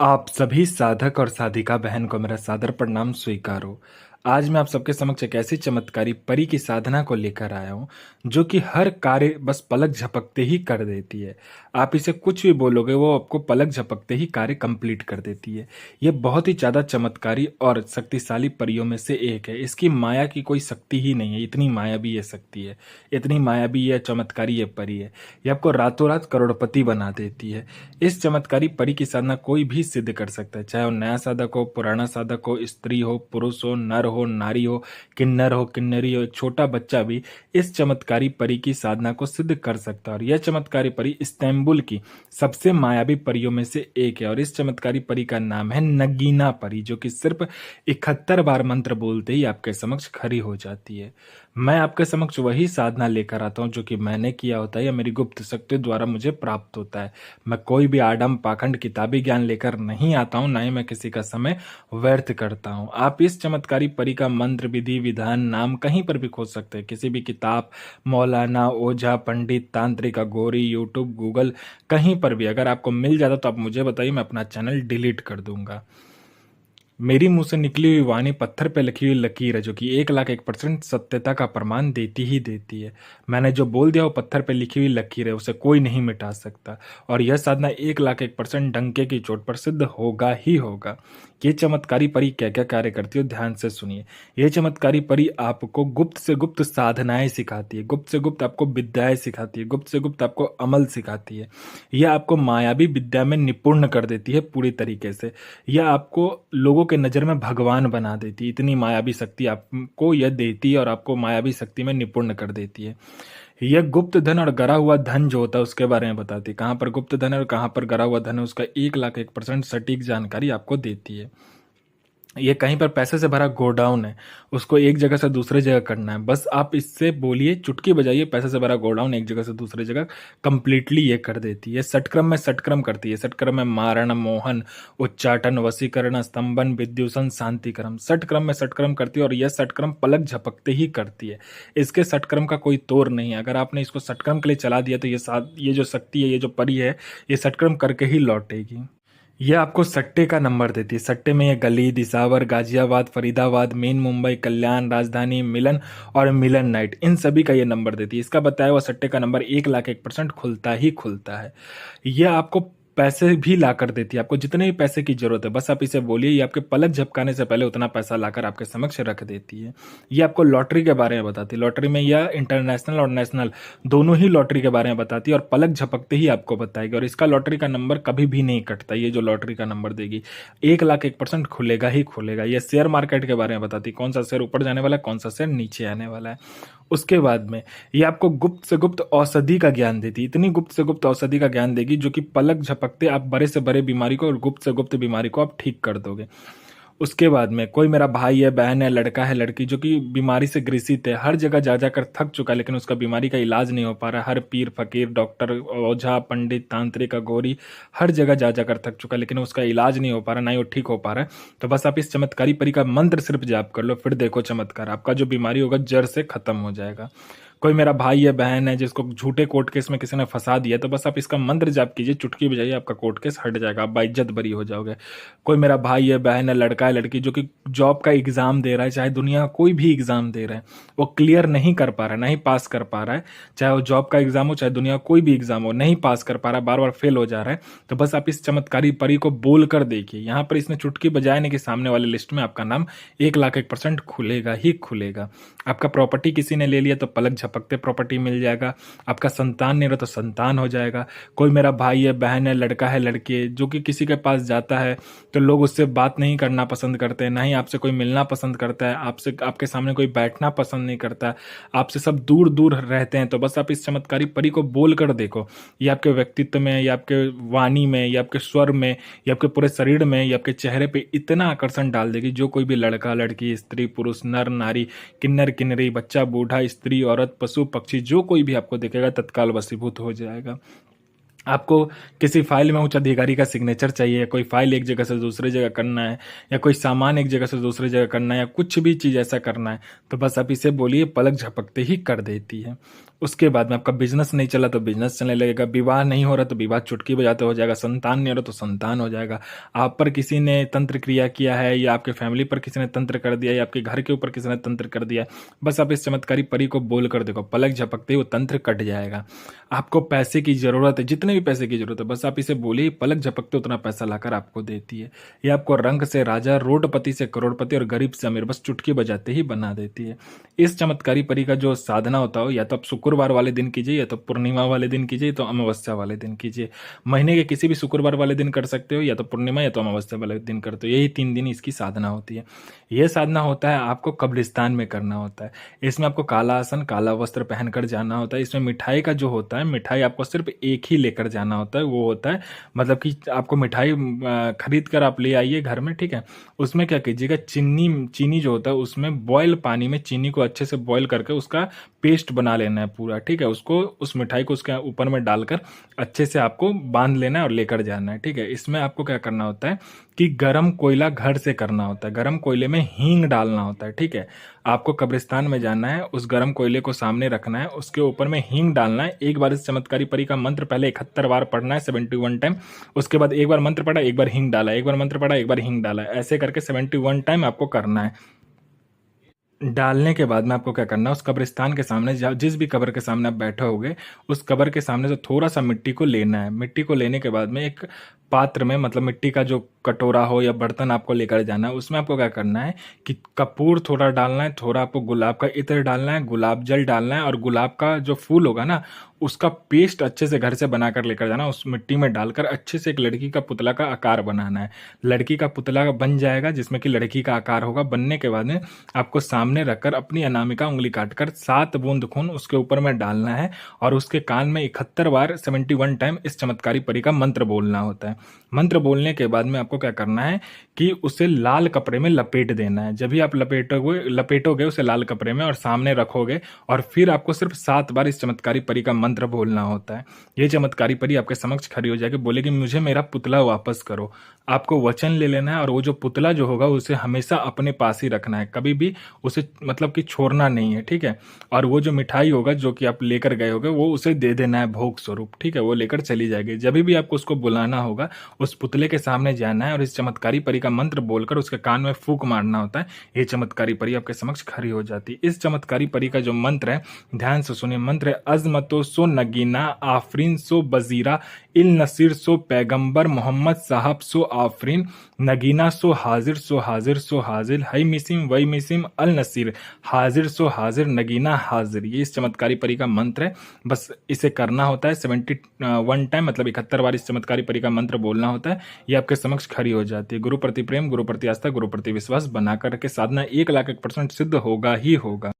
आप सभी साधक और साधिका बहन को मेरा सादर प्रणाम स्वीकार हो। आज मैं आप सबके समक्ष एक ऐसी चमत्कारी परी की साधना को लेकर आया हूँ, जो कि हर कार्य बस पलक झपकते ही कर देती है। आप इसे कुछ भी बोलोगे, वो आपको पलक झपकते ही कार्य कंप्लीट कर देती है। ये बहुत ही ज़्यादा चमत्कारी और शक्तिशाली परियों में से एक है। इसकी माया की कोई शक्ति ही नहीं है, इतनी मायावी ये शक्ति है, इतनी मायावी ये चमत्कारी ये परी है। ये आपको रातों रात करोड़पति बना देती है। इस चमत्कारी परी की साधना कोई भी सिद्ध कर सकता है, चाहे वो नया साधक हो, पुराना साधक हो, स्त्री हो, पुरुष हो, नर हो, नारी हो, किन्नर हो, किन्नरी हो, एक छोटा बच्चा भी इस चमत्कारी परी की साधना को सिद्ध कर सकता है। और यह चमत्कारी परी इस्तांबुल की सबसे मायावी परियों में से एक है। और इस चमत्कारी परी का नाम है नगीना परी, जो कि सिर्फ 71 बार मंत्र बोलते ही आपके समक्ष खड़ी हो जाती है। मैं आपके समक्ष वही साधना लेकर आता हूँ जो कि मैंने किया होता है या मेरी गुप्त शक्ति द्वारा मुझे प्राप्त होता है। मैं कोई भी आडम पाखंड किताबी ज्ञान लेकर नहीं आता हूँ, ना ही मैं किसी का समय व्यर्थ करता हूँ। आप इस चमत्कारी परी का मंत्र, विधि, विधान, नाम कहीं पर भी खोज सकते हैं, किसी भी किताब, मौलाना, ओझा, पंडित, तांत्रिक, अघोरी, यूट्यूब, गूगल, कहीं पर भी अगर आपको मिल जाता तो आप मुझे बताइए, मैं अपना चैनल डिलीट कर दूंगा। मेरी मुंह से निकली हुई वाणी पत्थर पे लिखी हुई लकीर है, जो कि 1,01% सत्यता का प्रमाण देती ही देती है। मैंने जो बोल दिया वो पत्थर पे लिखी हुई लकीर है, उसे कोई नहीं मिटा सकता। और यह साधना 1,01% डंके की चोट पर सिद्ध होगा ही होगा। ये चमत्कारी परी क्या क्या कार्य करती है, ध्यान से सुनिए। यह चमत्कारी परी आपको गुप्त से गुप्त साधनाएं सिखाती है, गुप्त से गुप्त आपको विद्याएं सिखाती है, गुप्त से गुप्त आपको अमल सिखाती है। यह आपको मायावी विद्या में निपुण कर देती है पूरी तरीके से। यह आपको लोगों के नज़र में भगवान बना देती है। इतनी मायावी शक्ति आपको यह देती है और आपको मायावी शक्ति में निपुण कर देती है। यह गुप्त धन और गरा हुआ धन जो होता है उसके बारे में बताती है। कहाँ पर गुप्त धन है और कहाँ पर गरा हुआ धन है, उसका 1,01% सटीक जानकारी आपको देती है। ये कहीं पर पैसे से भरा गोडाउन है, उसको एक जगह से दूसरे जगह करना है। बस आप इससे बोलिए, चुटकी बजाइए, पैसे से भरा गोडाउन एक जगह से दूसरे जगह कंप्लीटली ये कर देती है। षटक्रम में षटक्रम करती है। षटक्रम में मारण, मोहन, उच्चाटन, वशीकरण, स्तंभन, विद्युषण, शांतिक्रम। षटक्रम में षटक्रम करती है और यह षटक्रम पलक झपकते ही करती है। इसके षटक्रम का कोई तोड़ नहीं है। अगर आपने इसको षटक्रम के लिए चला दिया तो ये जो शक्ति है, ये जो परी है, ये षटक्रम करके ही लौटेगी। यह आपको सट्टे का नंबर देती है। सट्टे में ये गली, दिसावर, गाजियाबाद, फरीदाबाद, मेन मुंबई, कल्याण, राजधानी, मिलन और मिलन नाइट, इन सभी का ये नंबर देती है। इसका बताया हुआ सट्टे का नंबर 1,01% खुलता ही खुलता है। यह आपको पैसे भी ला कर देती है। आपको जितने भी पैसे की जरूरत है, बस आप इसे बोलिए, ये आपके पलक झपकाने से पहले उतना पैसा लाकर आपके समक्ष रख देती है। ये आपको लॉटरी के बारे में बताती है। लॉटरी में यह इंटरनेशनल और नेशनल दोनों ही लॉटरी के बारे में बताती है और पलक झपकते ही आपको बताएगी। और इसका लॉटरी का नंबर कभी भी नहीं कटता। ये जो लॉटरी का नंबर देगी 1,01% खुलेगा ही खुलेगा। यह शेयर मार्केट के बारे में बताती है, कौन सा शेयर ऊपर जाने वाला है, कौन सा शेयर नीचे आने वाला है। उसके बाद में ये आपको गुप्त से गुप्त औषधि का ज्ञान देती है। इतनी गुप्त से गुप्त औषधि का ज्ञान देगी जो कि पलक झपकते आप बड़े से बड़े बीमारी को और गुप्त से गुप्त बीमारी को आप ठीक कर दोगे। उसके बाद में कोई मेरा भाई है, बहन है, लड़का है, लड़की जो कि बीमारी से ग्रसित है, हर जगह जा जाकर थक चुका है, लेकिन उसका बीमारी का इलाज नहीं हो पा रहा है। हर पीर, फकीर, डॉक्टर, ओझा, पंडित, तांत्रिक, अघोरी, हर जगह जा जाकर थक चुका है, लेकिन उसका इलाज नहीं हो पा रहा, ना ही वो ठीक हो पा रहा है। तो बस आप इस चमत्कारी परी का मंत्र सिर्फ जाप कर लो, फिर देखो चमत्कार, आपका जो बीमारी होगा जड़ से खत्म हो जाएगा। कोई मेरा भाई है, बहन है, जिसको झूठे कोर्ट केस में किसी ने फंसा दिया, तो बस आप इसका मंत्र जाप कीजिए, चुटकी बजाइए, आपका कोर्ट केस हट जाएगा, आप बाइज्जत बरी हो जाओगे। कोई मेरा भाई है, बहन है, लड़का है, लड़की जो कि जॉब का एग्जाम दे रहा है, चाहे दुनिया का कोई भी एग्जाम दे रहा है, वो क्लियर नहीं कर पा रहा है, नहीं पास कर पा रहा है, चाहे वो जॉब का एग्जाम हो, चाहे दुनिया का कोई भी एग्जाम हो, नहीं पास कर पा रहा है, बार बार फेल हो जा रहा है, तो बस आप इस चमत्कारी परी को बोल कर देखिए। यहाँ पर इसने चुटकी बजाए नहीं कि सामने वाले लिस्ट में आपका नाम 1,01% खुलेगा ही खुलेगा। आपका प्रॉपर्टी किसी ने ले लिया तो पलक झपकते प्रॉपर्टी मिल जाएगा। आपका संतान नहीं रहा तो संतान हो जाएगा। कोई मेरा भाई है, बहन है, लड़का है, लड़की है, जो कि किसी के पास जाता है तो लोग उससे बात नहीं करना पसंद करते हैं, ना ही आपसे कोई मिलना पसंद करता है, आपसे आपके सामने कोई बैठना पसंद नहीं करता, आपसे सब दूर दूर रहते हैं, तो बस आप इस चमत्कारी परी को बोल कर देखो। ये आपके व्यक्तित्व में, या आपके वाणी में, या आपके स्वर में, या आपके पूरे शरीर में, या आपके चेहरे पे इतना आकर्षण डाल देगी, जो कोई भी लड़का, लड़की, स्त्री, पुरुष, नर, नारी, किन्नर, किन्नरी, बच्चा, बूढ़ा, स्त्री, औरत, पशु, पक्षी, जो कोई भी आपको देखेगा तत्काल वशीभूत हो जाएगा। आपको किसी फाइल में उच्च अधिकारी का सिग्नेचर चाहिए, कोई फाइल एक जगह से दूसरी जगह करना है, या कोई सामान एक जगह से दूसरी जगह करना है, या कुछ भी चीज़ ऐसा करना है, तो बस आप इसे बोलिए, पलक झपकते ही कर देती है। उसके बाद में आपका बिजनेस नहीं चला तो बिजनेस चलने लगेगा, विवाह नहीं हो रहा तो विवाह चुटकी बजाते हो जाएगा, संतान नहीं हो रहा तो संतान हो जाएगा। आप पर किसी ने तंत्र क्रिया किया है, या आपके फैमिली पर किसी ने तंत्र कर दिया, या आपके घर के ऊपर किसी ने तंत्र कर दिया, बस आप इस चमत्कारी परी को बोल कर देखो, पलक झपकते ही वो तंत्र कट जाएगा। आपको पैसे की जरूरत है, जितने भी पैसे की जरूरत है, बस आप इसे बोलिए, पलक झपकते उतना पैसा लाकर आपको देती है। ये आपको रंग से राजा, रोडपति से करोड़पति और गरीब से अमीर बस चुटकी बजाते ही बना देती है। इस चमत्कारी परी का जो साधना होता हो, या तो आप शुक्रवार वाले दिन कीजिए, या तो पूर्णिमा वाले दिन कीजिए, या तो अमावस्या वाले दिन कीजिए। महीने के किसी भी शुक्रवार वाले दिन कर सकते हो, या तो पूर्णिमा या तो अमावस्या वाले दिन करते हो। यही 3 दिन इसकी साधना होती है। यह साधना होता है आपको कब्रिस्तान में करना होता है। इसमें आपको काला आसन, काला वस्त्र पहनकर जाना होता है। इसमें मिठाई का जो होता है, मिठाई आपको सिर्फ एक ही लेकर जाना होता है। वो होता है मतलब कि आपको मिठाई खरीद कर आप ले आइए घर में, ठीक है। उसमें क्या कीजिएगा, चीनी जो होता है उसमें बॉयल पानी में चीनी को अच्छे से बॉयल करके उसका पेस्ट बना लेना है पूरा, ठीक है। उसको, उस मिठाई को उसके ऊपर में डालकर अच्छे से आपको बांध लेना है और लेकर जाना है, ठीक है। इसमें आपको क्या करना होता है कि गरम कोयला घर से करना होता है। गरम कोयले में हींग डालना होता है, ठीक है। आपको कब्रिस्तान में जाना है, उस गरम कोयले को सामने रखना है, उसके ऊपर में हींग डालना है। एक बार इस चमत्कारी परी का मंत्र पहले 71 बार पढ़ना है, 71 टाइम। उसके बाद एक बार मंत्र पढ़ा, एक बार हींग डाला, एक बार मंत्र पढ़ा, एक बार हींग डाला, ऐसे करके 71 टाइम आपको करना है। डालने के बाद में आपको क्या करना है, उस कब्रिस्तान के सामने, जिस भी कब्र के सामने आप बैठे होगे, उस कब्र के सामने से थोड़ा सा मिट्टी को लेना है। मिट्टी को लेने के बाद में एक पात्र में, मतलब मिट्टी का जो कटोरा हो या बर्तन आपको लेकर जाना है, उसमें आपको क्या करना है कि कपूर थोड़ा डालना है, थोड़ा आपको गुलाब का इत्र डालना है, गुलाब जल डालना है, और गुलाब का जो फूल होगा ना, उसका पेस्ट अच्छे से घर से बनाकर लेकर जाना। उस मिट्टी में डालकर अच्छे से एक लड़की का पुतला का आकार बनाना है। लड़की का पुतला बन जाएगा जिसमें कि लड़की का आकार होगा। बनने के बाद में आपको सामने रखकर अपनी अनामिका उंगली काटकर 7 बूंद खून उसके ऊपर में डालना है, और उसके कान में 71 बार 71 टाइम इस चमत्कारी परी का मंत्र बोलना होता है। मंत्र बोलने के बाद में आपको क्या करना है कि उसे लाल कपड़े में लपेट देना है। जब भी आप लपेटोगे उसे लाल कपड़े में और सामने रखोगे, और फिर आपको सिर्फ 7 बार इस चमत्कारी परी का मंत्र बोलना होता है। ये चमत्कारी परी आपके समक्ष खड़ी हो जाएगी, बोलेगी मुझे मेरा पुतला वापस करो। आपको वचन ले लेना है, और वो जो पुतला जो होगा उसे हमेशा अपने पास ही रखना है, कभी भी उसे मतलब कि छोड़ना नहीं है, ठीक है। और वो जो मिठाई होगा जो कि आप लेकर गए होगे, वो उसे दे देना है भोग स्वरूप, ठीक है। वो लेकर चली जाएगी। जब भी आपको उसको बुलाना होगा, उस पुतले के सामने जाना है और इस चमत्कारी परी का मंत्र बोलकर उसके कान में फूंक मारना होता है। ये चमत्कारी परी आपके समक्ष खड़ी हो जाती है। इस चमत्कारी परी का जो मंत्र है, ध्यान से सुनिए। मंत्र है अजमतो सो नगीना, आफरीन सो बजीरा, इल नसीर सो पैगंबर, मोहम्मद साहब सो आफरीन, नगीना सो हाजिर सो हाजिर सो हाजिर, हई मिसिम वई मिसिम अल नसीर, हाजिर सो हाजिर, नगीना हाजिर। ये इस चमत्कारी परी का मंत्र है। बस इसे करना होता है 71 टाइम, मतलब 71 बार इस चमत्कारी परी का मंत्र बोलना होता है। ये आपके समक्ष खड़ी हो जाती है। गुरु प्रति प्रेम, गुरु प्रति आस्था, गुरु प्रति विश्वास बना करके साधना 1,00,000% सिद्ध होगा ही होगा।